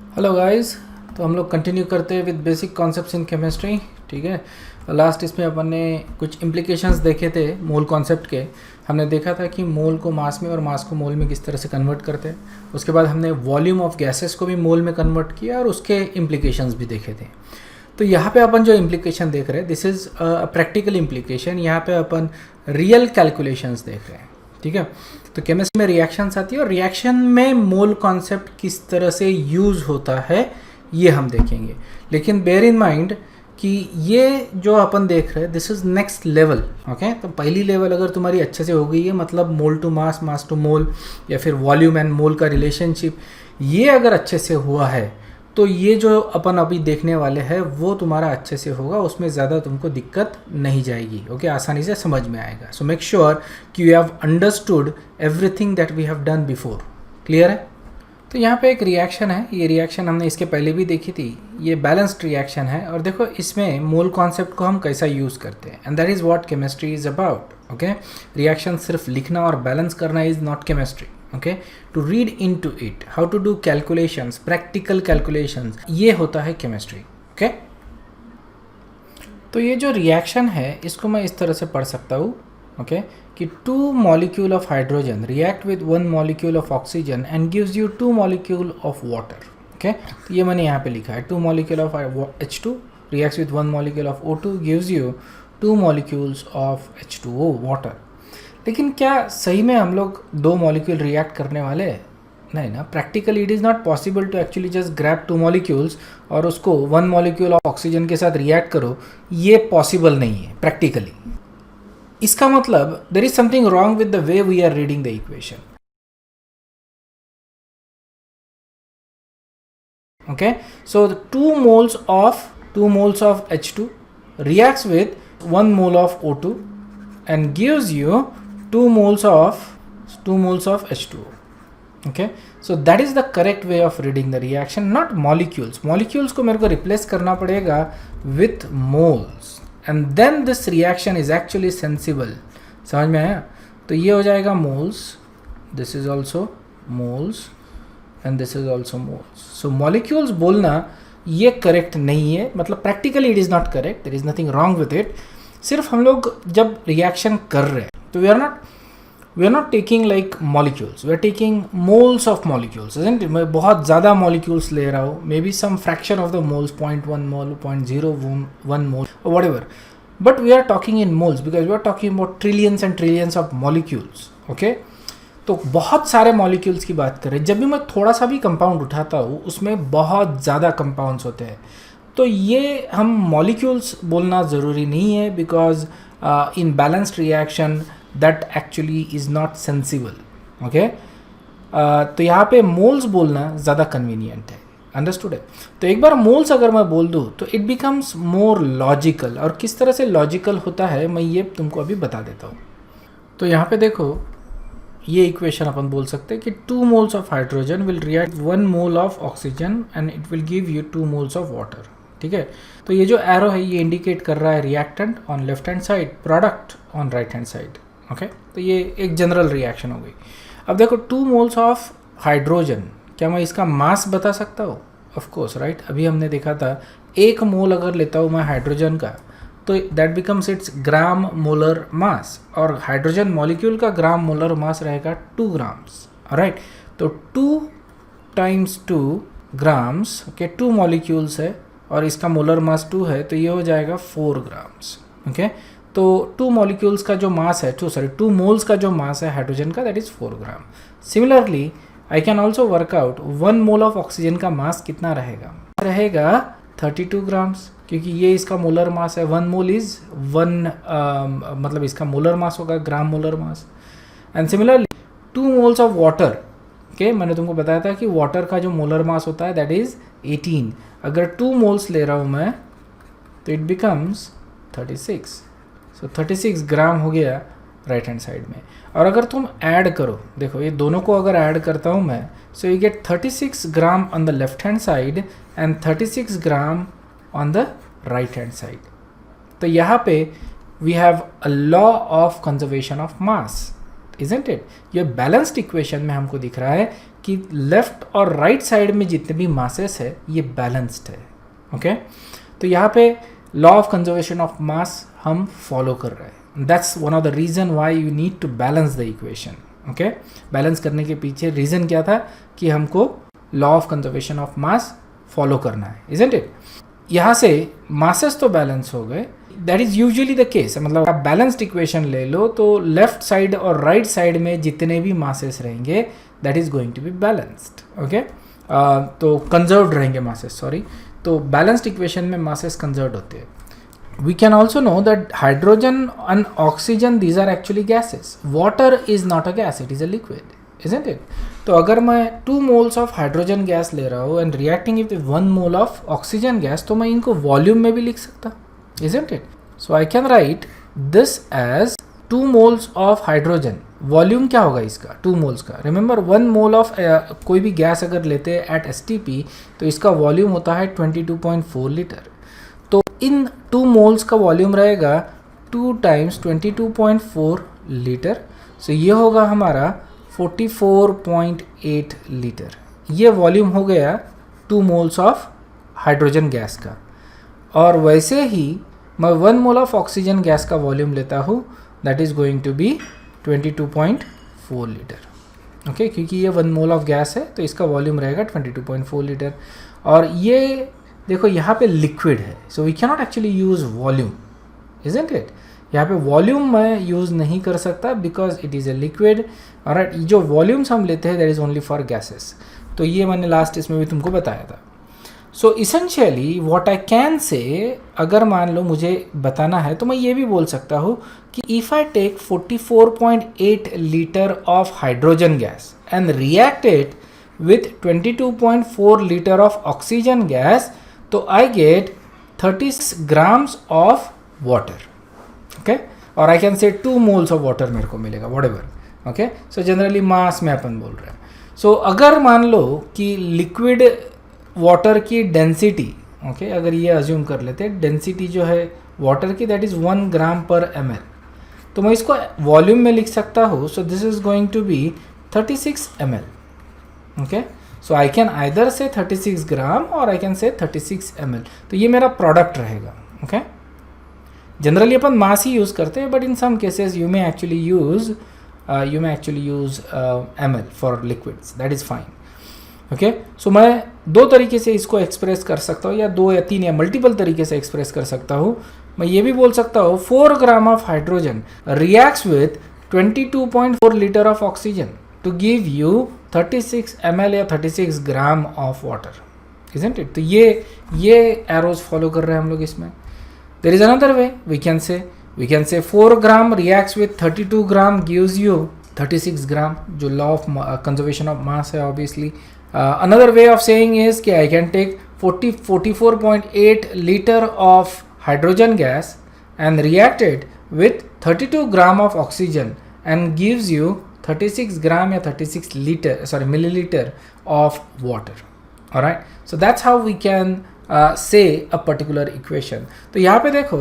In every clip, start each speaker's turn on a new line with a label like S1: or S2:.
S1: Hello guys. तो हम लोग कंटिन्यू करते हैं with basic concepts in chemistry. ठीक है, लास्ट इसमें अपन ने कुछ इम्प्लीकेशंस देखे थे मोल कॉन्सेप्ट के। हमने देखा था कि मोल को मास में और मास को मोल में किस तरह से कन्वर्ट करते हैं। उसके बाद हमने वॉल्यूम ऑफ गैसेस को भी मोल में कन्वर्ट किया और उसके इम्प्लीकेशंस भी देखे थे। तो यहाँ पे अपन जो इम्प्लीकेशन देख रहे हैं दिस इज़ प्रैक्टिकल इम्प्लीकेशन। यहाँ पे अपन रियल कैलकुलेशंस देख रहे हैं। ठीक है, तो केमिस्ट्री में रिएक्शंस आती है और रिएक्शन में मोल कॉन्सेप्ट किस तरह से यूज़ होता है ये हम देखेंगे। लेकिन बेयर इन माइंड कि ये जो अपन देख रहे हैं this is next level. Okay, तो पहली लेवल अगर तुम्हारी अच्छे से हो गई है, मतलब मोल टू मास, मास टू मोल, या फिर वॉल्यूम एंड मोल का रिलेशनशिप, ये अगर अच्छे से हुआ है तो ये जो अपन अभी देखने वाले हैं वो तुम्हारा अच्छे से होगा, उसमें ज़्यादा तुमको दिक्कत नहीं जाएगी। ओके, आसानी से समझ में आएगा। सो मेक श्योर कि you have understood everything that we have done before. Clear है? तो यहाँ पे एक रिएक्शन है, ये रिएक्शन हमने इसके पहले भी देखी थी। ये बैलेंस्ड रिएक्शन है और देखो इसमें मोल कॉन्सेप्ट को हम कैसा यूज़ करते हैं, and that is what chemistry is about. Okay, reaction सिर्फ लिखना और बैलेंस करना is not chemistry. Okay, to read into it, how to do calculations, practical calculations, ये होता है केमिस्ट्री। ओके, तो ये जो रिएक्शन है इसको मैं इस तरह से पढ़ सकता हूँ। ओके, कि 2 molecule of hydrogen react with 1 molecule of oxygen and gives you 2 molecule of water. Okay, तो ये मैंने यहाँ पे लिखा है 2 molecule of H2 reacts with 1 molecule of O2 gives you 2 molecules of H2O water. लेकिन क्या सही में हम लोग 2 मॉलिक्यूल रिएक्ट करने वाले हैं? नहीं ना, practically it is not possible to actually just grab 2 molecules और उसको 1 मॉलिक्यूल ऑफ ऑक्सीजन के साथ रिएक्ट करो। ये पॉसिबल नहीं है प्रैक्टिकली। इसका मतलब there is something wrong with the way we are reading the equation. Okay, so 2 moles of H2 reacts with 1 mole of O2 and gives you 2 moles of H2O. Okay, so that is the correct way of reading the reaction, not molecules. Molecules को मेरे को replace करना पड़ेगा with moles and then this reaction is actually sensible. समझ में आया? तो ये हो जाएगा moles, this is also moles and this is also moles. So molecules बोलना ये करेक्ट नहीं है, मतलब practically it is not correct, there is nothing wrong with it. सिर्फ हम लोग जब रिएक्शन कर रहे हैं तो we are not taking like molecules, we are taking moles of molecules. मैं बहुत ज़्यादा मॉलिक्यूल्स ले रहा हूँ, maybe some fraction of the moles, 0.1 mole, 0.01 mole, whatever, but we are talking in moles because we are talking about trillions and trillions of molecules. Okay, तो बहुत सारे molecules की बात करें, जब भी मैं थोड़ा सा भी कंपाउंड उठाता हूँ उसमें बहुत ज़्यादा कंपाउंड्स होते हैं। तो ये हम मॉलिक्यूल्स बोलना ज़रूरी नहीं है because in balanced reaction that actually is not sensible. Okay, तो यहाँ पे मोल्स बोलना ज़्यादा कन्वीनियंट है। अंडरस्टूड है? तो एक बार मोल्स अगर मैं बोल दूँ तो इट बिकम्स मोर लॉजिकल, और किस तरह से लॉजिकल होता है मैं ये तुमको अभी बता देता हूँ। तो यहाँ पे देखो, ये इक्वेशन अपन बोल सकते हैं कि 2 moles of hydrogen will react 1 mole of oxygen and it will give you 2 moles of water. ठीक है, तो ये जो एरो है ये इंडिकेट कर रहा है reactant on left hand side, product on right hand side. Okay, तो ये एक जनरल रिएक्शन हो गई। अब देखो 2 moles ऑफ हाइड्रोजन, क्या मैं इसका मास बता सकता हूँ? Of course, right. अभी हमने देखा था 1 मोल अगर लेता हूँ मैं हाइड्रोजन का तो that becomes it's gram molar mass, और हाइड्रोजन मॉलिक्यूल का ग्राम मोलर मास रहेगा 2 ग्राम्स। राइट, तो 2 × 2 ग्राम्स, ओके, 2 मॉलिक्यूल्स है और इसका मोलर मास 2 है तो ये हो जाएगा 4 ग्राम्स। ओके, तो 2 मॉलिक्यूल्स का जो मास है, 2 मोल्स का जो मास है हाइड्रोजन का, that is 4 gram. Similarly I can also work out 1 mole of oxygen का मास कितना रहेगा 32 ग्राम्स, क्योंकि ये इसका मोलर मास है। 1 मोल इज़ 1 मतलब इसका मोलर मास होगा ग्राम molar mass. And similarly 2 moles of water, okay, मैंने तुमको बताया था कि वाटर का जो मोलर मास होता है दैट इज़ 18। अगर 2 moles ले रहा हूँ मैं तो इट बिकम्स 36। सो 36 ग्राम हो गया राइट हैंड साइड में। और अगर तुम ऐड करो, देखो ये दोनों को अगर ऐड करता हूँ मैं, so you get 36 gram on the left hand side and 36 gram on the right hand side. तो यहाँ पे we have a law of conservation of mass. isn't it? ये बैलेंस्ड इक्वेशन में हमको दिख रहा है कि लेफ्ट और राइट साइड में जितने भी मासेस है ये बैलेंस्ड है. ओके तो यहाँ पे law of conservation of mass हम फॉलो कर रहे हैं. That's one of the reason why you need to balance the equation. Okay balance करने के पीछे रीजन क्या था कि हमको law of conservation of mass follow करना है, isn't it? यहाँ से मासेस तो बैलेंस हो गए, that is usually the case. मतलब आप बैलेंस्ड इक्वेशन ले लो तो लेफ्ट साइड और राइट साइड में जितने भी मासेस रहेंगे that is going to be balanced. Okay तो कंजर्व्ड रहेंगे मासेस, सॉरी. तो बैलेंस्ड इक्वेशन में मासेस कंजर्व्ड होते हैं. We can also know that hydrogen and oxygen, these are actually gases. Water is not a gas, it is a liquid, isn't it? तो अगर मैं 2 moles of hydrogen gas ले रहा हूँ and reacting with 1 mole of oxygen gas, तो मैं इनको volume में भी लिख सकता, isn't it? So I can write this as 2 moles of hydrogen. Volume क्या होगा इसका 2 moles का. रिमेंबर 1 mole of कोई भी गैस अगर लेते हैं एट STP तो इसका वॉल्यूम होता है 22.4 लीटर. तो इन 2 moles का वॉल्यूम रहेगा 2 times 22.4 लीटर. सो ये होगा हमारा 44.8 लीटर. ये वॉल्यूम हो गया 2 moles ऑफ हाइड्रोजन गैस का. और वैसे ही मैं 1 mole ऑफ ऑक्सीजन गैस का वॉल्यूम लेता हूँ, that is going to be 22.4 litre. Okay क्योंकि ये 1 mole ऑफ गैस है तो इसका वॉल्यूम रहेगा 22.4 लीटर. और ये देखो यहाँ पे लिक्विड है, so we can not actually use volume, isn't it? यहाँ पे वॉल्यूम मैं यूज़ नहीं कर सकता because it is a liquid. Alright जो वॉल्यूम्स हम लेते हैं that is only for gases. तो ये मैंने लास्ट इसमें भी तुमको बताया था. So essentially what I can say, अगर मान लो मुझे बताना है तो मैं ये भी बोल सकता हूँ कि if I take 44.8 litre of hydrogen gas and react it with 22.4 liter of oxygen gas, तो I get 36 grams of water. Okay, और I can say 2 moles of water मेरे को मिलेगा, whatever. Okay, so generally mass में अपन बोल रहे हैं. So अगर मान लो कि liquid water की density, okay, अगर ये assume कर लेते हैं density जो है water की that is 1 gram per ml, तो मैं इसको volume में लिख सकता हूँ. So this is going to be 36 ml. Okay, so I can either say 36 gram or I can say 36 ml. तो ये मेरा प्रोडक्ट रहेगा. Okay, जनरली अपन मास ही यूज़ करते हैं, but in some cases you may actually use ml for liquids. That is fine. Okay, so मैं 2 तरीके से इसको एक्सप्रेस कर सकता हूँ, या 2 या 3 या मल्टीपल तरीके से एक्सप्रेस कर सकता हूँ. मैं ये भी बोल सकता हूँ 4 ग्राम of hydrogen reacts with 22.4 litre of oxygen to give you 36 ml या 36 gram of water, isn't it? तो ये एरोज फॉलो कर रहे हैं हम लोग इसमें. There is another way we can say 4 gram reacts with 32 gram gives you 36 gram, जो law of conservation of mass है obviously. Another way of saying is कि I can take 44.8 liter of hydrogen gas and react it with 32 gram of oxygen and gives you 36 gram या 36 milliliter of water. Alright, so that's how we can say a particular equation. तो यहाँ पे देखो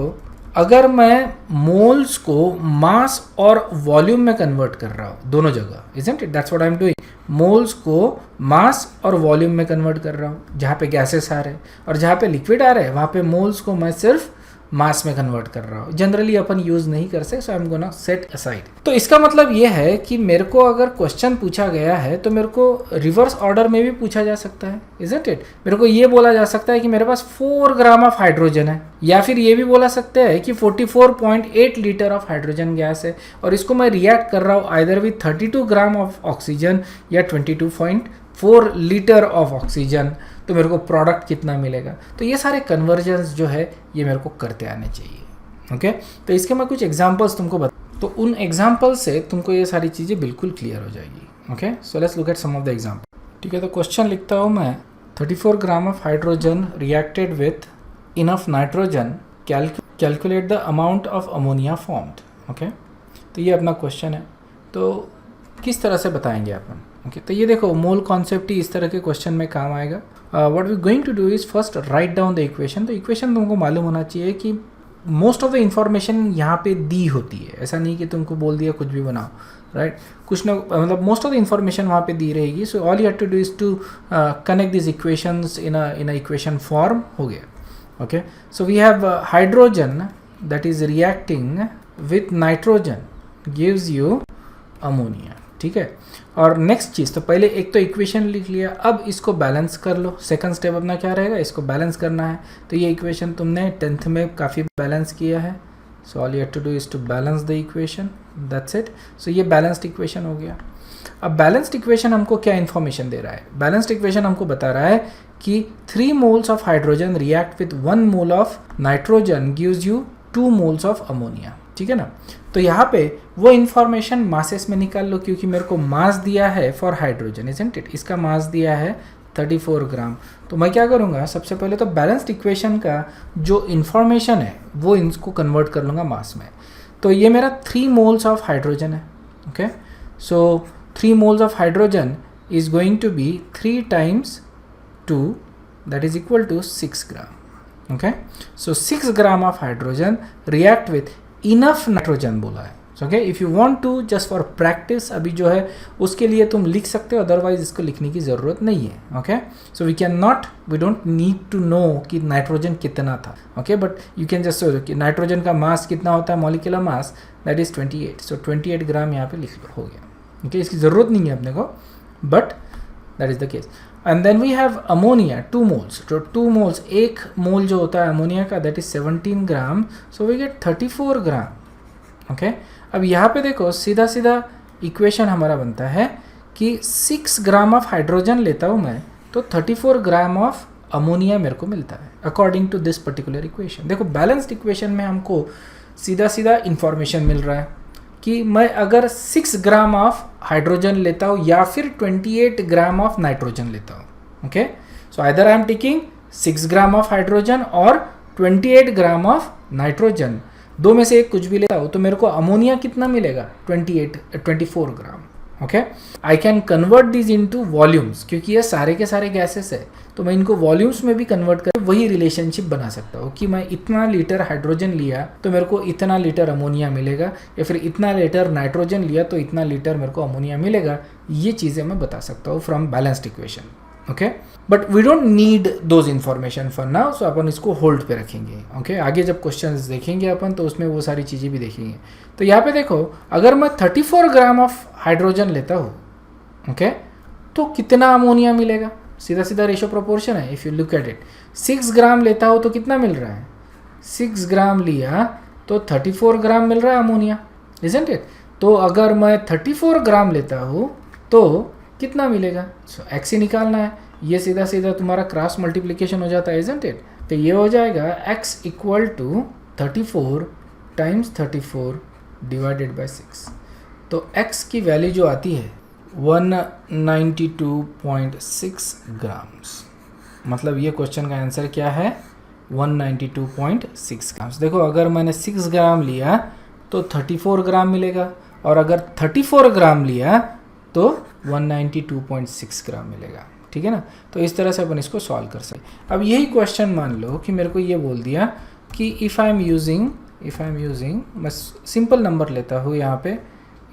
S1: अगर मैं moles को मास और volume में कन्वर्ट कर रहा हूँ दोनों जगह, isn't it? That's what I'm doing. Moles को मास और वॉल्यूम में कन्वर्ट कर रहा हूँ. जहाँ पे गैसेस आ रहे हैं और जहाँ पे लिक्विड आ रहे हैं वहाँ पे मोल्स को मैं सिर्फ मास में कन्वर्ट कर रहा हूँ. जनरली अपन यूज़ नहीं कर सकते, so I am gonna set aside. तो इसका मतलब ये है कि मेरे को अगर क्वेश्चन पूछा गया है तो मेरे को रिवर्स ऑर्डर में भी पूछा जा सकता है, इजंट इट? मेरे को ये बोला जा सकता है कि मेरे पास 4 ग्राम ऑफ हाइड्रोजन है, या फिर ये भी बोला सकते हैं कि 44.8 लीटर ऑफ हाइड्रोजन गैस है और इसको मैं रिएक्ट कर रहा हूँ either with 32 gram of oxygen या 22.4 लीटर ऑफ ऑक्सीजन. तो मेरे को प्रोडक्ट कितना मिलेगा. तो ये सारे कन्वर्जन्स जो है ये मेरे को करते आने चाहिए. ओके, तो इसके मैं कुछ एग्जांपल्स तुमको बता, तो उन एग्जांपल से तुमको ये सारी चीज़ें बिल्कुल क्लियर हो जाएगी. Okay, so let's look at some of the example. ठीक है, तो क्वेश्चन लिखता हूँ मैं 34 gram of hydrogen reacted with enough nitrogen, calculate the amount of ammonia formed. Okay, तो ये अपना क्वेश्चन है. तो किस तरह से बताएंगे अपन. ओके, तो ये देखो मोल कॉन्सेप्ट ही इस तरह के क्वेश्चन में काम आएगा. What we going to do is first write down the equation. तो इक्वेशन तुमको मालूम होना चाहिए कि मोस्ट ऑफ द इंफॉर्मेशन यहाँ पे दी होती है, ऐसा नहीं कि तुमको बोल दिया कुछ भी बनाओ, राइट कुछ ना मतलब मोस्ट ऑफ द इंफॉर्मेशन वहाँ पे दी रहेगी. So all you have to do is to connect this equations in a equation form. हो गया. Okay, so we have hydrogen that is reacting with nitrogen gives you ammonia. ठीक है. और next चीज़, तो पहले एक तो इक्वेशन लिख लिया, अब इसको बैलेंस कर लो. सेकंड स्टेप अपना क्या रहेगा, इसको बैलेंस करना है. तो ये इक्वेशन तुमने 10th में काफ़ी बैलेंस किया है. So all you have to do is to balance the equation, that's it. So ये बैलेंस्ड इक्वेशन हो गया. अब बैलेंस्ड इक्वेशन हमको क्या इन्फॉर्मेशन दे रहा है, बैलेंस्ड इक्वेशन हमको बता रहा है कि 3 moles of hydrogen react with 1 mole of nitrogen gives you 2 moles of ammonia. ठीक है ना. तो यहाँ पे वो इन्फॉर्मेशन मासेस में निकाल लो, क्योंकि मेरे को मास दिया है फॉर हाइड्रोजन, इजंट इट. इसका मास दिया है 34 ग्राम. तो मैं क्या करूँगा, सबसे पहले तो बैलेंस्ड इक्वेशन का जो इन्फॉर्मेशन है वो इनको कन्वर्ट कर लूँगा मास में. तो ये मेरा 3 moles ऑफ हाइड्रोजन है. Okay, so 3 moles of hydrogen is going to be 3 times 2 that is equal to 6 gram. Okay, so 6 gram of hydrogen react with enough nitrogen बोला है. Okay, if you want to just for practice अभी जो है उसके लिए तुम लिख सकते हो, अदरवाइज इसको लिखने की ज़रूरत नहीं है. Okay, so we don't need to know कि नाइट्रोजन कितना था. Okay, but you can just so कि नाइट्रोजन का मास कितना होता है, molecular mass that is 28. So 28 gram यहाँ पे लिख लो, हो गया. ओके, इसकी ज़रूरत नहीं है अपने को, but that is the case. And then we have ammonia 2 moles. तो 2 moles, 1 मोल जो होता है अमोनिया का that is 17 gram. So we get 34 gram. Okay, अब यहाँ पे देखो सीधा सीधा इक्वेशन हमारा बनता है कि 6 ग्राम ऑफ हाइड्रोजन लेता हूँ मैं, तो 34 ग्राम ऑफ अमोनिया मेरे को मिलता है according to this particular equation. देखो बैलेंस्ड इक्वेशन में हमको सीधा सीधा इंफॉर्मेशन मिल रहा है कि मैं अगर 6 ग्राम ऑफ हाइड्रोजन लेता हूँ या फिर 28 ग्राम ऑफ नाइट्रोजन लेता हूँ. Okay, so either I am taking 6 gram of hydrogen और 28 ग्राम ऑफ नाइट्रोजन, दो में से एक कुछ भी लेता हूँ, तो मेरे को अमोनिया कितना मिलेगा, 24 gram. Okay, I can convert this into volumes, क्योंकि ये सारे के सारे गैसेस है, तो मैं इनको वॉल्यूम्स में भी कन्वर्ट कर वही रिलेशनशिप बना सकता हूँ कि मैं इतना लीटर हाइड्रोजन लिया तो मेरे को इतना लीटर अमोनिया मिलेगा, या फिर इतना लीटर नाइट्रोजन लिया तो इतना लीटर मेरे को अमोनिया मिलेगा. ये चीज़ें मैं बता सकता हूँ from balanced equation. Okay, but we don't need those information for now. So अपन इसको होल्ड पे रखेंगे. ओके, आगे जब क्वेश्चंस देखेंगे अपन तो उसमें वो सारी चीज़ें भी देखेंगे. तो यहाँ पे देखो, अगर मैं 34 ग्राम ऑफ हाइड्रोजन लेता हूँ, ओके, तो कितना अमोनिया मिलेगा, सीधा सीधा रेशो प्रोपोर्शन है. If you look at it, 6 ग्राम लेता हो तो कितना मिल रहा है, 6 ग्राम लिया तो 34 ग्राम मिल रहा है अमोनिया, इजंट इट. तो अगर मैं 34 ग्राम लेता हूँ तो कितना मिलेगा, सो एक्स ही निकालना है. ये सीधा सीधा तुम्हारा क्रॉस मल्टीप्लिकेशन हो जाता है, इजंट इट. तो ये हो जाएगा x equal to 34 times 34 divided by 6. तो x की वैल्यू जो आती है 192.6 ग्राम्स. मतलब ये क्वेश्चन का आंसर क्या है, 192.6 ग्राम्स. देखो अगर मैंने 6 ग्राम लिया तो 34 ग्राम मिलेगा, और अगर 34 ग्राम लिया तो 192.6 ग्राम मिलेगा. ठीक है ना. तो इस तरह से अपन इसको सॉल्व कर सकते. अब यही क्वेश्चन मान लो कि मेरे को ये बोल दिया कि इफ़ आई एम यूजिंग मैं सिंपल नंबर लेता हूँ यहाँ पे,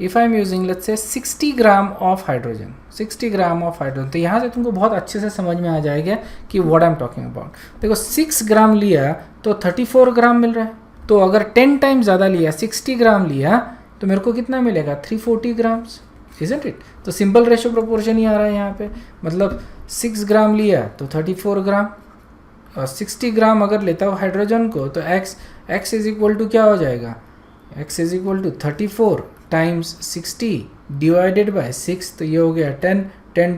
S1: if I am using let's say 60 gram of hydrogen, 60 gram of hydrogen. तो यहाँ से तुमको बहुत अच्छे से समझ में आ जाएगा कि what I am talking about. देखो 6 ग्राम लिया तो 34 ग्राम मिल रहा है, तो अगर 10 टाइम ज़्यादा लिया, 60 ग्राम लिया, तो मेरे को कितना मिलेगा, 340 ग्राम्स, इजंट इट. तो सिंपल रेशो प्रोपोर्शन ही आ रहा है यहाँ पे. मतलब 6 ग्राम लिया तो 34 ग्राम, और 60 ग्राम अगर लेता हो हाइड्रोजन को तो x इज इक्वल टू क्या हो जाएगा, x is equal to 34 times 60 divided by 6. तो ये हो गया 10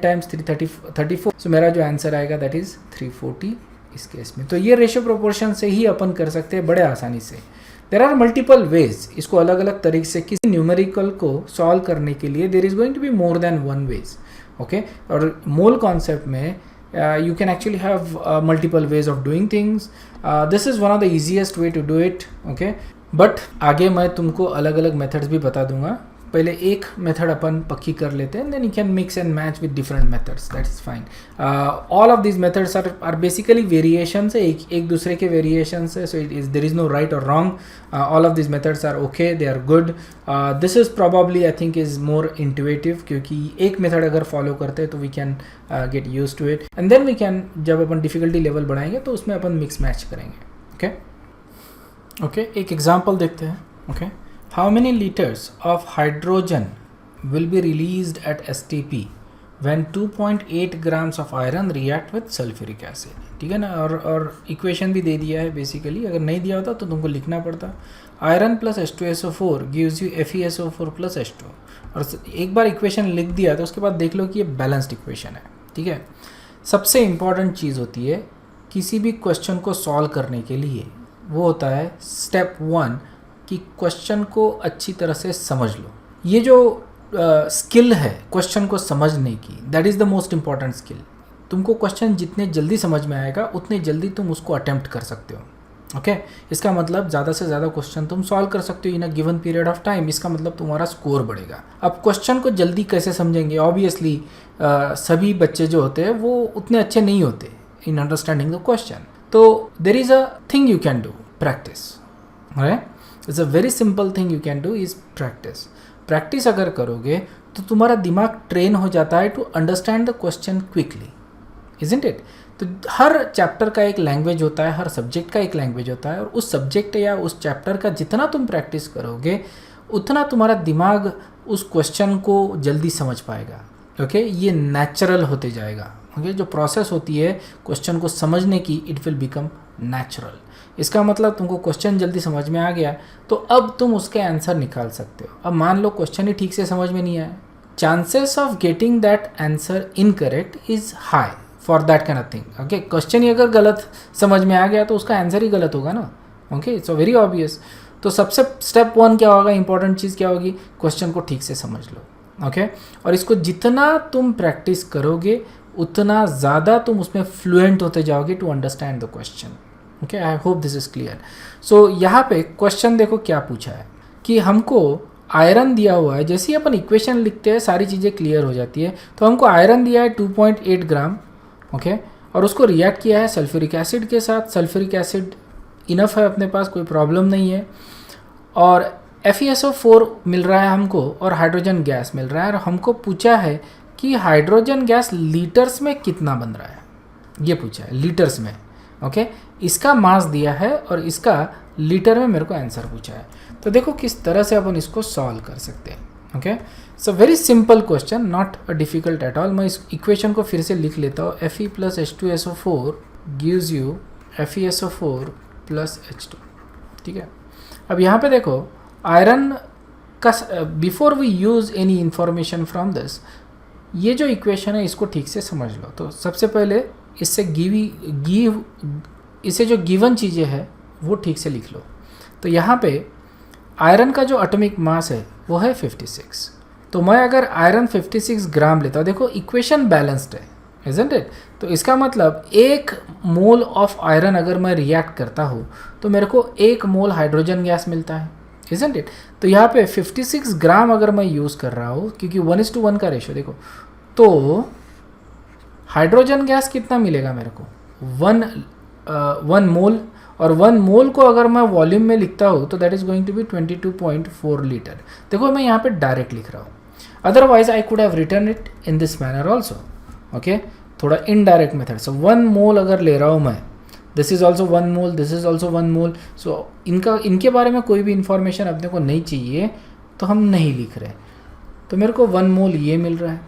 S1: टाइम्स 34. सो मेरा जो आंसर आएगा दैट इज़ 340 इस केस में. तो ये रेशो प्रोपोर्शन से ही अपन कर सकते हैं बड़े आसानी से. देर आर मल्टीपल वेज, इसको अलग अलग तरीके से किसी न्यूमेरिकल को सॉल्व करने के लिए there is going to be more than one ways. Okay, और मोल कॉन्सेप्ट में you can actually have multiple ways of doing things. This is one of the easiest way to do it. Okay, but आगे मैं तुमको अलग अलग methods भी बता दूंगा पहले एक मेथड अपन पक्की कर लेते हैं, then you can mix and match with different methods, that is fine. All of this methods are basically variations है, एक दूसरे के वेरिएशंस है. So it is there is no right और wrong. All of this methods are okay, they are good. This is probably I think is more intuitive, क्योंकि एक method अगर follow करते हैं तो we can get use to it, and then we can, जब अपन difficulty level बढ़ाएंगे तो उसमें अपन मिक्स मैच करेंगे. ओके ओके, एक एग्जाम्पल देखते हैं. Okay, how many liters of hydrogen will be released at STP when 2.8 grams of iron react with sulfuric acid. ठीक है ना, और इक्वेशन भी दे दिया है बेसिकली. अगर नहीं दिया होता तो तुमको लिखना पड़ता. Iron plus H2SO4 gives you FeSO4 plus H2. और एक बार इक्वेशन लिख दिया तो उसके बाद देख लो कि ये बैलेंस्ड इक्वेशन है. ठीक है, सबसे इम्पॉर्टेंट चीज़ होती है किसी भी क्वेश्चन को सॉल्व करने के लिए, वो होता है स्टेप 1 कि क्वेश्चन को अच्छी तरह से समझ लो. ये जो स्किल है क्वेश्चन को समझने की, that is the most important skill. तुमको क्वेश्चन जितने जल्दी समझ में आएगा उतने जल्दी तुम उसको अटेम्प्ट कर सकते हो. ओके, इसका मतलब ज़्यादा से ज़्यादा क्वेश्चन तुम सॉल्व कर सकते हो in a given period of time. इसका मतलब तुम्हारा स्कोर बढ़ेगा. अब क्वेश्चन को जल्दी कैसे समझेंगे? ऑब्वियसली सभी बच्चे जो होते हैं वो उतने अच्छे नहीं होते इन अंडरस्टैंडिंग द क्वेश्चन. तो there is a thing you can do, practice. Right, it's a very simple thing you can do is practice. Practice अगर करोगे तो तुम्हारा दिमाग ट्रेन हो जाता है to understand the question quickly, isn't it? तो हर चैप्टर का एक लैंग्वेज होता है, हर सब्जेक्ट का एक लैंग्वेज होता है, और उस सब्जेक्ट या उस चैप्टर का जितना तुम प्रैक्टिस करोगे उतना तुम्हारा दिमाग उस क्वेश्चन को जल्दी समझ पाएगा. ओके, ये नेचुरल होते जाएगा. ओके, जो प्रोसेस होती है क्वेश्चन को समझने की, इट विल बिकम नेचुरल. इसका मतलब तुमको क्वेश्चन जल्दी समझ में आ गया तो अब तुम उसके आंसर निकाल सकते हो. अब मान लो क्वेश्चन ही ठीक से समझ में नहीं आया, chances of getting that answer incorrect is high for that kind of thing. Okay, question ही अगर गलत समझ में आ गया तो उसका आंसर ही गलत होगा ना. Okay, it's very obvious. तो सबसे स्टेप 1 क्या होगा, इंपॉर्टेंट चीज़ क्या होगी? क्वेश्चन को ठीक से समझ लो. ओके, और इसको जितना तुम प्रैक्टिस करोगे उतना ज़्यादा तुम उसमें फ्लुएंट होते जाओगे to understand the question. Okay, I hope this is clear. So यहाँ पे क्वेश्चन देखो क्या पूछा है कि हमको आयरन दिया हुआ है. जैसे ही अपन इक्वेशन लिखते हैं सारी चीज़ें क्लियर हो जाती है. तो हमको आयरन दिया है 2.8 ग्राम. ओके, और उसको रिएक्ट किया है सल्फ्यूरिक एसिड के साथ. सल्फ्यूरिक एसिड इनफ है अपने पास, कोई प्रॉब्लम नहीं है. और FeSO4 मिल रहा है हमको और हाइड्रोजन गैस मिल रहा है. और हमको पूछा है कि हाइड्रोजन गैस लीटर्स में कितना बन रहा है, ये पूछा है लीटर्स में. ओके, इसका मास दिया है और इसका लीटर में मेरे को आंसर पूछा है. तो देखो किस तरह से अपन इसको सॉल्व कर सकते हैं. Okay, so very simple question, not a difficult at all. मैं इस इक्वेशन को फिर से लिख लेता हूँ. Fe plus H2SO4 gives you FeSO4 plus H2. ठीक है, अब यहाँ पे देखो आयरन का, before we use any information from this, ये जो इक्वेशन है इसको ठीक से समझ लो. तो सबसे पहले इससे इसे जो गिवन चीज़ें हैं वो ठीक से लिख लो. तो यहाँ पे आयरन का जो एटॉमिक मास है वो है 56. तो मैं अगर आयरन 56 ग्राम लेता हूँ, देखो इक्वेशन बैलेंस्ड है, इजंट इट? तो इसका मतलब 1 मोल ऑफ आयरन अगर मैं रिएक्ट करता हूँ तो मेरे को 1 मोल हाइड्रोजन गैस मिलता है, इजंट इट? तो यहाँ पे 56 ग्राम अगर मैं यूज़ कर रहा हूँ, क्योंकि 1:1 का रेशो देखो, तो हाइड्रोजन गैस कितना मिलेगा मेरे को? 1 मोल. और 1 मोल को अगर मैं वॉल्यूम में लिखता हूँ तो that is going to be 22.4 litre. देखो मैं यहाँ पे डायरेक्ट लिख रहा हूँ, otherwise I could have written it in this manner also. Okay, थोड़ा इनडायरेक्ट मेथड. सो 1 मोल अगर ले रहा हूँ मैं, this is also 1 mole, this is also 1 mole. So इनके बारे में कोई भी इंफॉर्मेशन अपने को नहीं चाहिए तो हम नहीं लिख रहे. तो मेरे को 1 मोल ये मिल रहा है.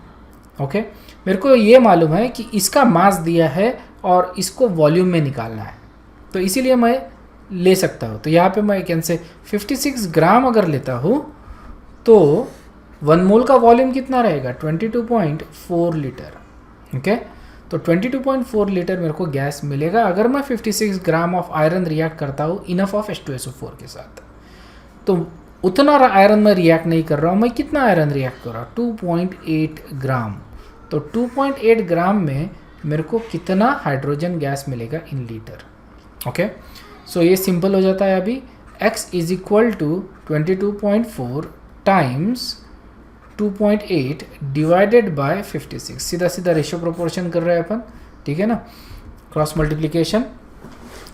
S1: ओके, मेरे को ये मालूम है कि इसका मास दिया है और इसको वॉल्यूम में निकालना है, तो इसीलिए मैं ले सकता हूँ. तो यहाँ पे मैं कैन से 56 ग्राम अगर लेता हूँ तो 1 मोल का वॉल्यूम कितना रहेगा? 22.4 लीटर. ओके, तो 22.4 लीटर मेरे को गैस मिलेगा अगर मैं 56 ग्राम ऑफ आयरन रिएक्ट करता हूँ इनफ ऑफ H2SO4 के साथ. तो उतना आयरन मैं रिएक्ट नहीं कर रहा हूँ. मैं कितना आयरन रिएक्ट कर रहा हूँ? 2.8 ग्राम. तो 2.8 ग्राम में मेरे को कितना हाइड्रोजन गैस मिलेगा इन लीटर? ओके, सो ये सिंपल हो जाता है. अभी x is equal to 22.4 times 2.8 divided by 56, सीधा सीधा रेशियो प्रोपोर्शन कर रहे हैं अपन, ठीक है ना, क्रॉस मल्टीप्लिकेशन।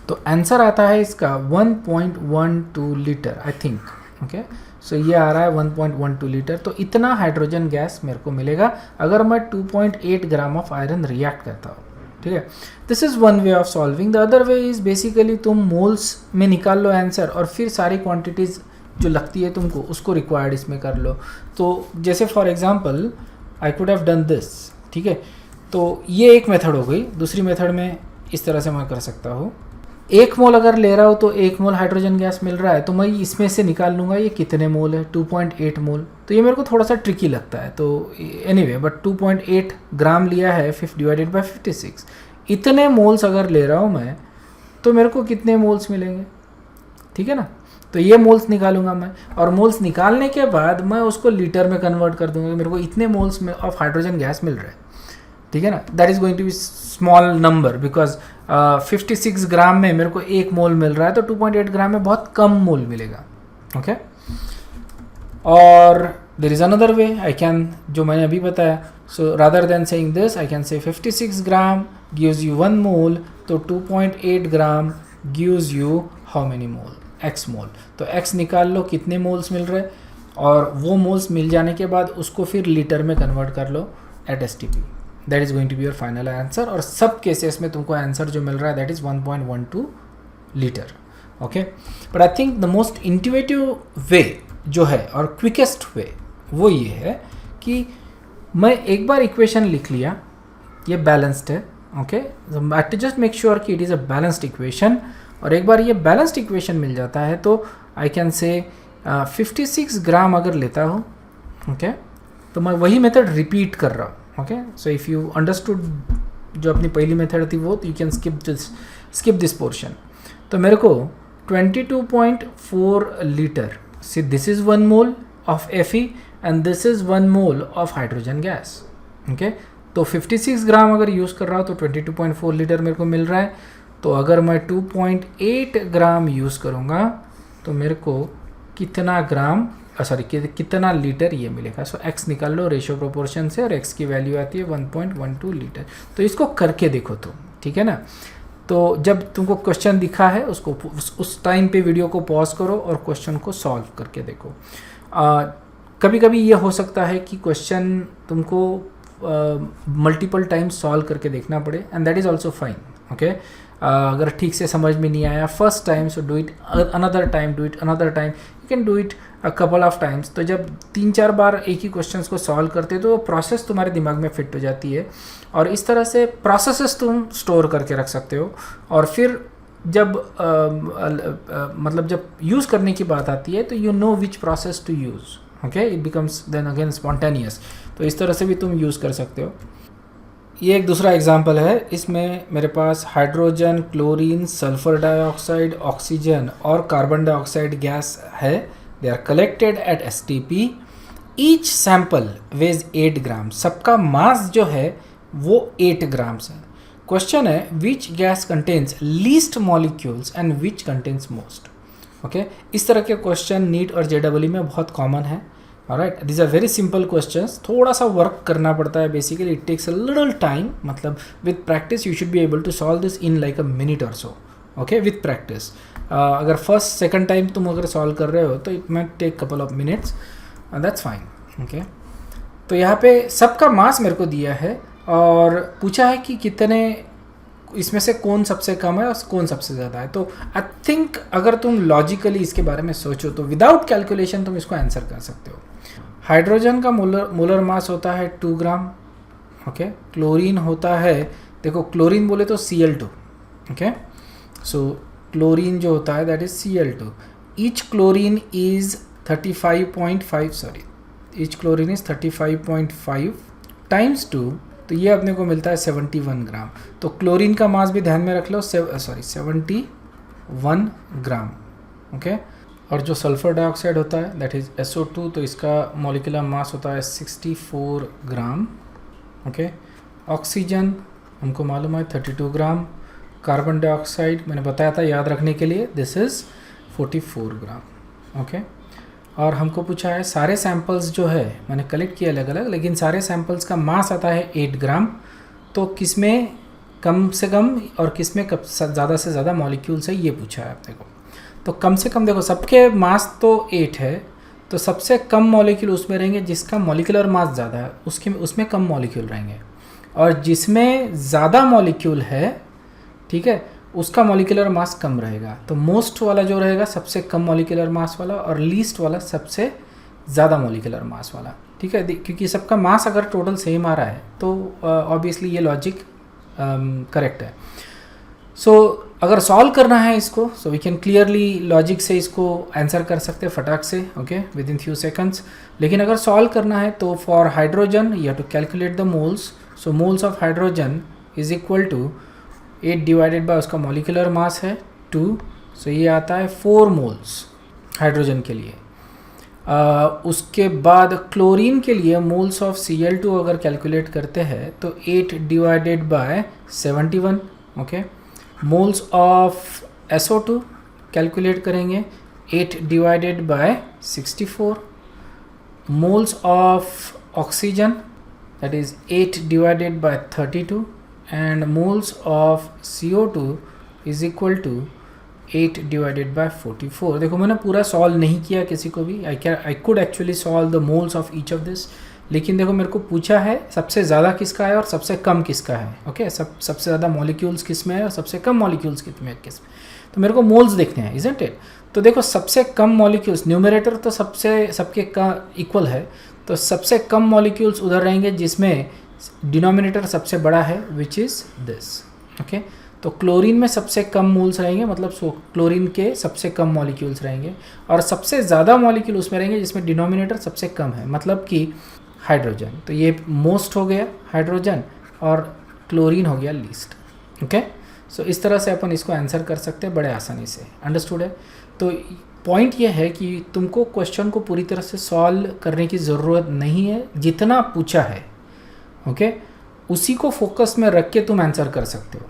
S1: तो आंसर आता है इसका 1.12 litre I think, okay. So ये आ रहा है 1.12 लीटर। तो इतना हाइड्रोजन गैस मेरे को मिलेगा अगर मैं 2.8 ग्राम ऑफ आयरन रिएक्ट करता हूँ, ठीक है। This is one way of solving. The other way is basically तुम मोल्स में निकाल लो आंसर और फिर सारी क्वांटिटीज़ जो लगती है तुमको उसको रिक्वायर्ड इसमें कर लो। तो जैसे for example I could have done this, ठीक है। तो ये एक मेथड हो गई। दूसरी मेथड में इस तरह से मैं कर सकता हूँ, 1 मोल अगर ले रहा हूँ तो 1 मोल हाइड्रोजन गैस मिल रहा है, तो मैं इसमें से निकाल लूँगा ये कितने मोल है, 2.8 मोल। तो ये मेरे को थोड़ा सा ट्रिकी लगता है, तो एनीवे बट 2.8 ग्राम लिया है, 5 डिवाइडेड बाय 56। इतने मोल्स अगर ले रहा हूँ मैं तो मेरे को कितने मोल्स मिलेंगे, ठीक है ना। तो ये मोल्स निकालूंगा मैं, और मोल्स निकालने के बाद मैं उसको लीटर में कन्वर्ट कर दूंगा। मेरे को इतने मोल्स में ऑफ हाइड्रोजन गैस मिल रहे हैं, ठीक है ना। That is going to be small number because 56 gram में मेरे को 1 मोल मिल रहा है, तो 2.8 ग्राम में बहुत कम मोल मिलेगा, ओके। और there is another way I can, जो मैंने अभी बताया। So rather than saying this I can say 56 gram gives you 1 mole, तो 2.8 gram gives you how many mole, x mole. तो x निकाल लो कितने मोल्स मिल रहे, और वो मोल्स मिल जाने के बाद उसको फिर लीटर में कन्वर्ट कर लो at STP। That is going to be your final answer. और सब केसेस में तुमको आंसर जो मिल रहा है that is 1.12 litre, okay. But I think the most intuitive way जो है और क्विकेस्ट वे वो ये है कि मैं एक बार इक्वेशन लिख लिया, ये बैलेंस्ड है, okay. I to just make sure कि it is a balanced equation, और एक बार ये बैलेंस्ड इक्वेशन मिल जाता है तो आई कैन से 56 ग्राम अगर लेता हूँ, ओके, तो मैं वही मेथड रिपीट कर रहा हूँ, okay. So if you understood जो अपनी पहली मेथड थी वो, तो you can skip this portion. तो मेरे को 22.4 litre, see this is 1 mole of Fe and this is 1 mole of hydrogen gas, okay. तो 56 ग्राम अगर यूज़ कर रहा हूँ तो 22.4 लीटर मेरे को मिल रहा है। तो अगर मैं 2.8 ग्राम यूज़ करूँगा तो मेरे को कितना ग्राम कितना लीटर ये मिलेगा। सो x निकाल लो रेशियो प्रोपोर्शन से, और x की वैल्यू आती है 1.12 लीटर। तो इसको करके देखो तुम, ठीक है ना। तो जब तुमको क्वेश्चन दिखा है उसको उस टाइम पे वीडियो को पॉज करो और क्वेश्चन को सॉल्व करके देखो। कभी कभी ये हो सकता है कि क्वेश्चन तुमको मल्टीपल टाइम्स सॉल्व करके देखना पड़े, and that is also fine, okay. अगर ठीक से समझ में नहीं आया first time, so do it another time, do it another time, you can do it a couple of times. तो जब 3-4 बार एक ही क्वेश्चंस को सॉल्व करते हो तो वो प्रोसेस तुम्हारे दिमाग में फिट हो जाती है, और इस तरह से प्रोसेसेस तुम स्टोर करके रख सकते हो। और फिर जब मतलब जब यूज़ करने की बात आती है तो you know which process to use, okay. It becomes then again spontaneous. तो इस तरह से भी तुम यूज़ कर सकते हो। ये एक दूसरा एग्जांपल है। इसमें मेरे पास hydrogen, chlorine, sulphur dioxide, oxygen और कार्बन डाइऑक्साइड गैस है। They are collected at STP। Each sample weighs 8 gram. सबका मास जो है वो 8 ग्राम्स है। क्वेश्चन है which gas contains least molecules and which contains most, okay. इस तरह के क्वेश्चन नीट और JEE में बहुत कॉमन है। Alright, this are very simple questions. थोड़ा सा वर्क करना पड़ता है, basically it takes a little time. मतलब with practice you should be able to solve this in like a minute और सो, ओके, विद प्रैक्टिस। अगर first second time तुम अगर सॉल्व कर रहे हो तो it might take couple of minutes, that's fine, okay. तो यहाँ पे सबका मास मेरे को दिया है और पूछा है कि कितने इसमें से कौन सबसे कम है और कौन सबसे ज़्यादा है। तो आई थिंक अगर तुम लॉजिकली इसके बारे में सोचो तो विदाउट कैलकुलेशन तुम इसको आंसर कर सकते हो। हाइड्रोजन का मोलर मास होता है 2 ग्राम, ओके। क्लोरीन होता है, देखो क्लोरीन बोले तो Cl2, ओके। सो क्लोरीन जो होता है that is Cl2। Each chlorine is 35.5 each chlorine is 35.5 times 2, तो ये अपने को मिलता है 71 ग्राम। तो क्लोरीन का मास भी ध्यान में रख लो, 71 ग्राम, ओके। और जो सल्फर डाइऑक्साइड होता है दैट इज SO2, तो इसका मॉलिक्यूलर मास होता है 64 ग्राम, ओके। ऑक्सीजन हमको मालूम है 32 ग्राम। कार्बन डाइऑक्साइड मैंने बताया था याद रखने के लिए, दिस इज़ 44 ग्राम, ओके। और हमको पूछा है सारे सैंपल्स जो है मैंने कलेक्ट किया अलग अलग, लेकिन सारे सैंपल्स का मास आता है 8 ग्राम। तो किस में कम से कम और किस में ज़्यादा से ज़्यादा मॉलिक्यूल्स है ये पूछा है अपने को। तो कम से कम देखो सबके मास तो 8 है, तो सबसे कम मॉलिक्यूल उसमें रहेंगे जिसका मॉलिक्यूलर मास ज़्यादा है, उसमें कम मॉलिक्यूल रहेंगे। और जिसमें ज़्यादा मॉलिक्यूल है, ठीक है, उसका मॉलिक्यूलर मास कम रहेगा। तो मोस्ट वाला जो रहेगा सबसे कम मॉलिक्यूलर मास वाला, और लीस्ट वाला सबसे ज़्यादा मॉलिक्यूलर मास वाला, ठीक है। क्योंकि सबका मास अगर टोटल सेम आ रहा है तो ऑब्वियसली ये लॉजिक करेक्ट है। सो अगर सॉल्व करना है इसको, so we can clearly logic से इसको आंसर कर सकते हैं फटाक से, okay, within few seconds. लेकिन अगर सॉल्व करना है तो for hydrogen you have to calculate the moles. So moles of hydrogen is equal to 8 divided by उसका मॉलिक्यूलर मास है 2, सो ये आता है 4 मोल्स हाइड्रोजन के लिए। उसके बाद क्लोरीन के लिए मोल्स ऑफ Cl2 अगर कैलकुलेट करते हैं तो 8 divided by 71, okay. Moles of SO2 calculate करेंगे 8 divided by 64। Moles of oxygen that is 8 divided by 32 and moles of CO2 is equal to 8 divided by 44। देखो मैंने पूरा सॉल्व नहीं किया किसी को भी, I could actually solve the moles of each of this, लेकिन देखो मेरे को पूछा है सबसे ज़्यादा किसका है और सबसे कम किसका है, ओके। सबसे ज़्यादा मॉलिक्यूल्स किस में है और सबसे कम मॉलिक्यूल्स किस में, तो मेरे को मोल्स देखने हैं, इजंट इट। तो देखो सबसे कम मॉलिक्यूल्स, न्यूमरेटर तो सबके का इक्वल है, तो सबसे कम मॉलिक्यूल्स उधर रहेंगे जिसमें डिनोमिनेटर सबसे बड़ा है, विच इज़ दिस, ओके। तो क्लोरीन में सबसे कम मोल्स रहेंगे, मतलब क्लोरीन के सबसे कम मॉलिक्यूल्स रहेंगे, और सबसे ज़्यादा मॉलिक्यूल उसमें रहेंगे जिसमें डिनोमिनेटर सबसे कम है, मतलब कि हाइड्रोजन। तो ये मोस्ट हो गया हाइड्रोजन और क्लोरीन हो गया लीस्ट, ओके। सो इस तरह से अपन इसको आंसर कर सकते हैं बड़े आसानी से, अंडरस्टूड है। तो पॉइंट ये है कि तुमको क्वेश्चन को पूरी तरह से सॉल्व करने की ज़रूरत नहीं है, जितना पूछा है, ओके, उसी को फोकस में रख के तुम आंसर कर सकते हो,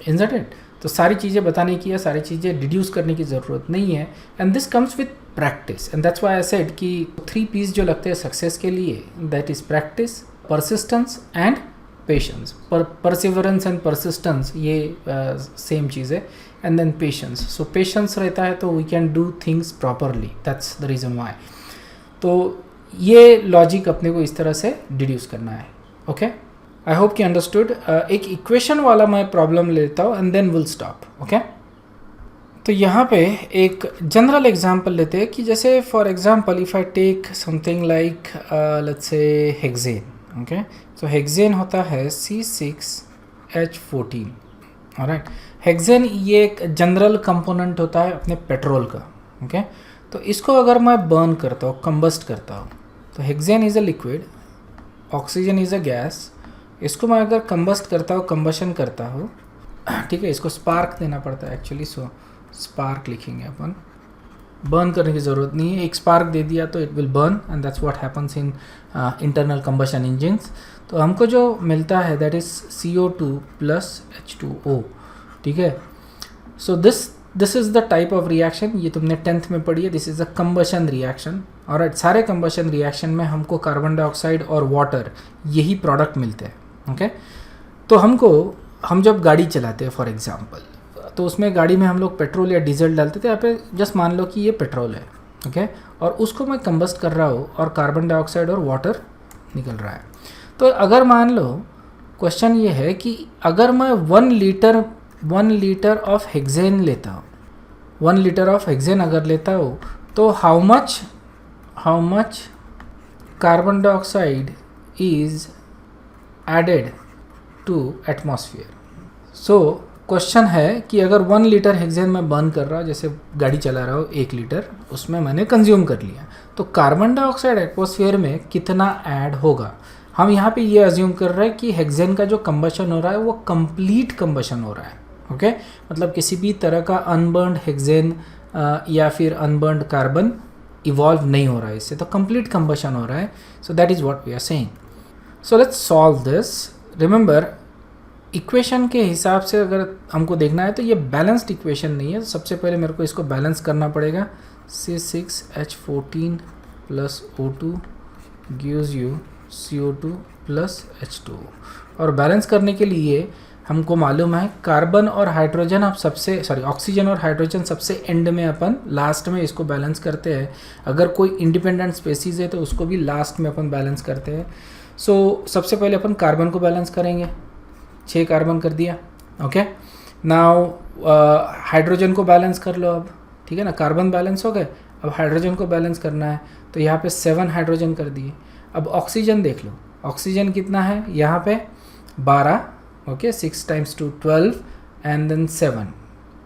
S1: इजंट इट। तो सारी चीज़ें बताने की या सारी चीज़ें डिड्यूस करने की ज़रूरत नहीं है, and this comes with practice, and that's why I said कि 3 P's जो लगते हैं सक्सेस के लिए, that is practice, persistence and patience. Perseverance and persistence ये सेम चीज़ है, and then patience. So patience रहता है तो we can do things properly, that's the reason why. तो ये लॉजिक अपने को इस तरह से डिड्यूस करना है, ओके। आई होप कि अंडरस्टूड। एक इक्वेशन वाला मैं प्रॉब्लम लेता हूँ and then will stop, okay. तो यहाँ पे एक जनरल एग्जांपल लेते हैं कि जैसे for example if I take something like let's say hexane, okay. तो हेक्सेन होता है C6H14, ऑलराइट। हेक्सेन ये एक जनरल कंपोनेंट होता है अपने पेट्रोल का, ओके। तो इसको अगर मैं बर्न करता हूँ, कंबस्ट करता हूँ, तो hexane is a liquid, oxygen is a gas. इसको मैं अगर कंबस्ट करता हूँ, कंबशन करता हूँ, ठीक है, इसको स्पार्क देना पड़ता है एक्चुअली, सो स्पार्क लिखेंगे अपन, बर्न करने की ज़रूरत नहीं है। एक स्पार्क दे दिया तो it will burn, and that's what happens in internal combustion engines. तो हमको जो मिलता है दैट इज़ CO2 + H2O, ठीक है। So this is the type of reaction, ये तुमने 10th में पढ़ी है, this is a combustion reaction, alright. सारे कंबशन रिएक्शन में हमको कार्बन डाइऑक्साइड और वाटर यही प्रोडक्ट मिलते हैं, ओके। तो हम जब गाड़ी चलाते हैं फॉर एग्जांपल, तो उसमें गाड़ी में हम लोग पेट्रोल या डीजल डालते थे। यहाँ पे जस्ट मान लो कि ये पेट्रोल है, ओके, और उसको मैं कंबस्ट कर रहा हूँ और कार्बन डाइऑक्साइड और वाटर निकल रहा है। तो अगर मान लो क्वेश्चन ये है कि अगर मैं 1 लीटर ऑफ हेक्सेन लेता हूँ, 1 लीटर ऑफ हेक्सेन अगर लेता हूँ, तो how much carbon dioxide is added to atmosphere. So question है कि अगर 1 लीटर हेक्सेन में बर्न कर रहा हूँ, जैसे गाड़ी चला रहा हूँ 1 लीटर, उसमें मैंने कंज्यूम कर लिया, तो कार्बन डाइऑक्साइड एटमॉस्फेयर में कितना ऐड होगा। हम यहाँ पे ये अज्यूम कर रहे हैं कि हेक्सेन का जो कंबशन हो रहा है वो कंप्लीट कंबशन हो रहा है, ओके। मतलब किसी भी तरह का अनबर्न्ड हेक्सेन या फिर अनबर्न्ड कार्बन इवॉल्व नहीं हो रहा है इससे, तो कंप्लीट कंबशन हो रहा है। So that is what we are saying. So let's solve this. Remember, equation के हिसाब से अगर हमको देखना है तो ये बैलेंस्ड इक्वेशन नहीं है, सबसे पहले मेरे को इसको बैलेंस करना पड़ेगा। C6H14 plus O2 gives you CO2 plus H2। और बैलेंस करने के लिए हमको मालूम है कार्बन और हाइड्रोजन आप ऑक्सीजन और हाइड्रोजन सबसे एंड में अपन लास्ट में इसको बैलेंस करते हैं। अगर कोई इंडिपेंडेंट स्पेसीज है तो उसको भी लास्ट में अपन बैलेंस करते हैं। सो सबसे पहले अपन कार्बन को बैलेंस करेंगे, 6 कार्बन कर दिया। ओके, नाउ हाइड्रोजन को बैलेंस कर लो अब, ठीक है ना, कार्बन बैलेंस हो गए, अब हाइड्रोजन को बैलेंस करना है तो यहाँ पे 7 हाइड्रोजन कर दिए। अब ऑक्सीजन देख लो, ऑक्सीजन कितना है यहाँ पे 12, ओके, 6 × 2 12 एंड देन 7,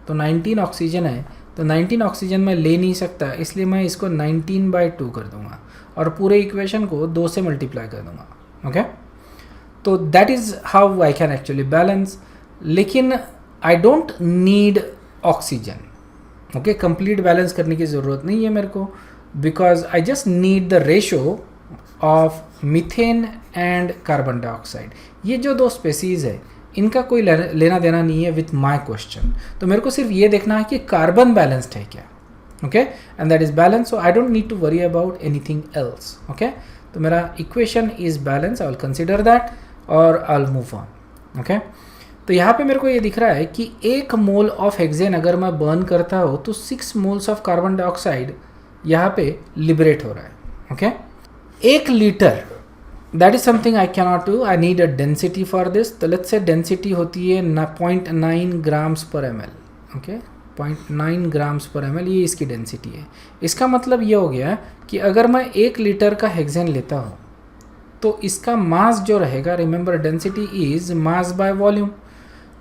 S1: तो 19 ऑक्सीजन है। तो 19 ऑक्सीजन मैं ले नहीं सकता, इसलिए मैं इसको 19/2 कर दूंगा और पूरे इक्वेशन को 2 से मल्टीप्लाई कर दूंगा। ओके, तो that is how I can actually balance. लेकिन I don't need oxygen, okay, complete balance करने की ज़रूरत नहीं है मेरे को, because I just need the ratio of methane and carbon dioxide. ये जो 2 स्पेसीज़ है इनका कोई लेना देना नहीं है विथ माय क्वेश्चन। तो मेरे को सिर्फ ये देखना है कि कार्बन बैलेंस्ड है क्या, okay, and that is balance, so I don't need to worry about anything else. Okay, तो मेरा equation is balance, I will consider that और I will move on. Okay, तो यहाँ पे मेरे को ये दिख रहा है कि 1 मोल ऑफ हेक्सेन अगर मैं बर्न करता हूँ तो 6 मोल्स ऑफ कार्बन डाइऑक्साइड यहाँ पे लिबरेट हो रहा है। Okay, 1 litre, that is something I cannot do, I need a density for this. तो लेट्स से डेंसिटी होती है 0.9 ग्राम्स पर ml। ओके, 0.9 ग्राम्स पर ml, ये इसकी डेंसिटी है। इसका मतलब ये हो गया कि अगर मैं 1 लीटर का हेक्सेन लेता हूँ तो इसका मास जो रहेगा, remember density is mass by volume,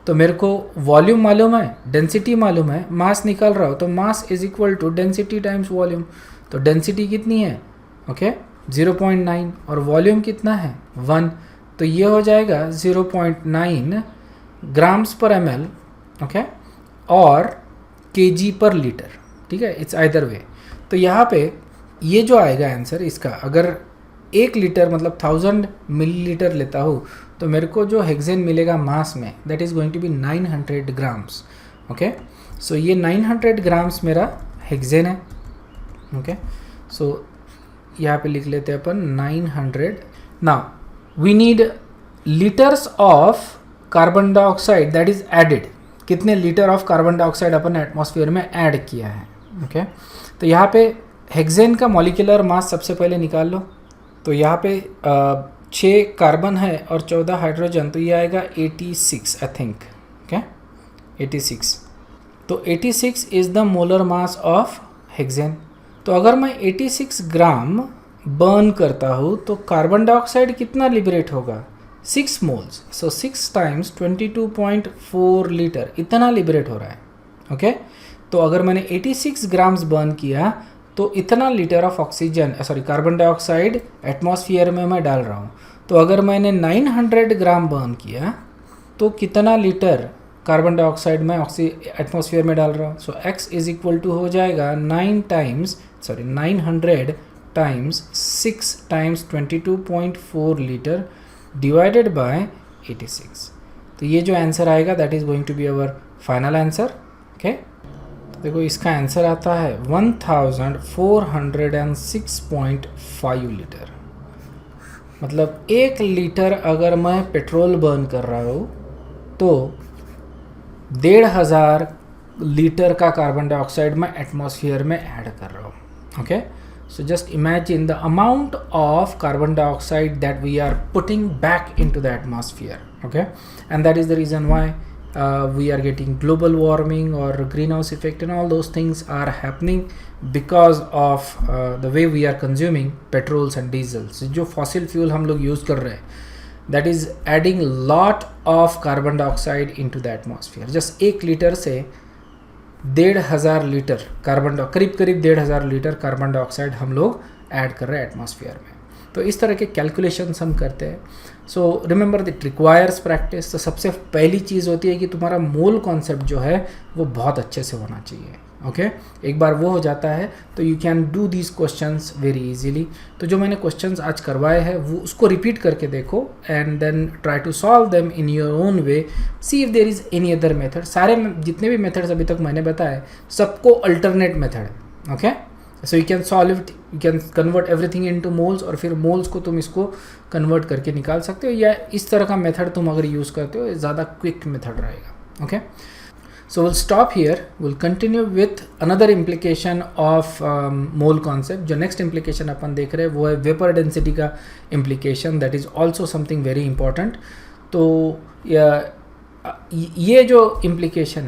S1: तो मेरे को वॉल्यूम मालूम है, डेंसिटी मालूम है, मास निकाल रहा हो तो mass is equal to density times volume. तो डेंसिटी कितनी है, ओके, 0.9 और वॉल्यूम कितना है 1, तो ये हो जाएगा 0.9 ग्राम्स पर ml, ओके, और kg पर लीटर, ठीक है, इट्स आइदर वे। तो यहाँ पे ये जो आएगा आंसर इसका, अगर 1 लीटर मतलब 1000 मिलीलीटर लेता हूँ तो मेरे को जो हेक्सेन मिलेगा मास में, that is going to be 900 grams. Okay, so ये 900 ग्राम्स मेरा हेक्सेन है। ओके, सो यहाँ पे लिख लेते हैं अपन 900। Now we need litres of carbon dioxide that is added, कितने लीटर ऑफ कार्बन डाइऑक्साइड अपन एटमॉस्फेयर में ऐड किया है। ओके, तो यहाँ पे हेक्सेन का मॉलिक्यूलर मास सबसे पहले निकाल लो। तो यहाँ पे 6 कार्बन है और 14 हाइड्रोजन, तो ये आएगा 86 आई थिंक। ओके, 86, तो 86 is the molar mass of hexane. तो अगर मैं 86 ग्राम बर्न करता हूँ तो कार्बन डाइऑक्साइड कितना लिबरेट होगा, 6 मोल्स, सो 6 × 22.4 लीटर, इतना लिबरेट हो रहा है। ओके, तो अगर मैंने 86 ग्राम्स बर्न किया तो इतना litre of oxygen carbon dioxide atmosphere में मैं डाल रहा हूँ। तो अगर मैंने 900 ग्राम बर्न किया तो कितना लीटर कार्बन डाइऑक्साइड में एटमॉस्फेयर में डाल रहा हूँ। सो x इज इक्वल टू हो जाएगा 900 टाइम्स 6 × 22.4 लीटर डिवाइडेड बाय 86। तो ये जो आंसर आएगा that is going to be our final answer. Okay, देखो इसका आंसर आता है 1406.5 लीटर। मतलब 1 लीटर अगर मैं पेट्रोल बर्न कर रहा हूँ तो 1500 लीटर का कार्बन डाइऑक्साइड मैं एटमॉस्फेयर में ऐड कर रहा हूँ। Okay, so just imagine the amount of carbon dioxide that we are putting back into the atmosphere. Okay, and that is the reason why we are getting global warming or greenhouse effect, and all those things are happening because of the way we are consuming petrols and diesels. जो fossil fuel हम लोग use कर रहे हैं, that is adding lot of carbon dioxide into the atmosphere. just 1 litre से 1500 litre करीब 1500 litre carbon dioxide हम लोग ऐड कर रहे हैं एटमॉस्फेयर में। तो इस तरह के कैलकुलेशंस हम करते हैं। So remember that requires practice. तो सबसे पहली चीज़ होती है कि तुम्हारा मोल कॉन्सेप्ट जो है वो बहुत अच्छे से होना चाहिए। ओके, एक बार वो हो जाता है तो you can do these questions very easily. तो जो मैंने क्वेश्चंस आज करवाए हैं वो उसको रिपीट करके देखो and then try to solve them in your own way, see if there is any other method. सारे जितने भी मेथड्स अभी तक मैंने बताए सबको अल्टरनेट मेथड है। Okay, so you can solve it, you can convert everything into moles, और फिर मोल्स को तुम इसको कन्वर्ट करके निकाल सकते हो, या इस तरह का मेथड तुम अगर यूज़ करते हो ज़्यादा क्विक मेथड रहेगा. Okay, so we'll stop here. We'll continue with another implication of mole concept. जो next implication अपन देख रहे हैं वो है vapor density का implication, that is also something very important. तो ये जो implication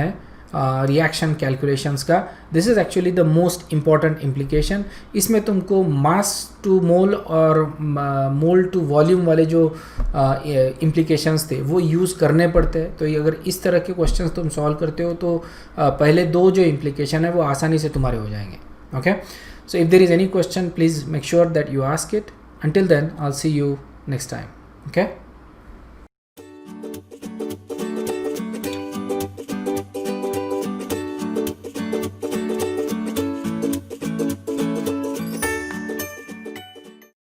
S1: है रिएक्शन कैलकुलेशंस का, this is actually the most important implication. इसमें तुमको मास टू मोल और मोल टू वॉल्यूम वाले जो इम्प्लीकेशंस थे वो यूज़ करने पड़ते हैं. तो ये अगर इस तरह के क्वेश्चंस तुम सॉल्व करते हो तो पहले दो जो इम्प्लीकेशन है वो आसानी से तुम्हारे हो जाएंगे. Okay, so if there is any question please make sure that you ask it. Until then I will see you next time. Okay.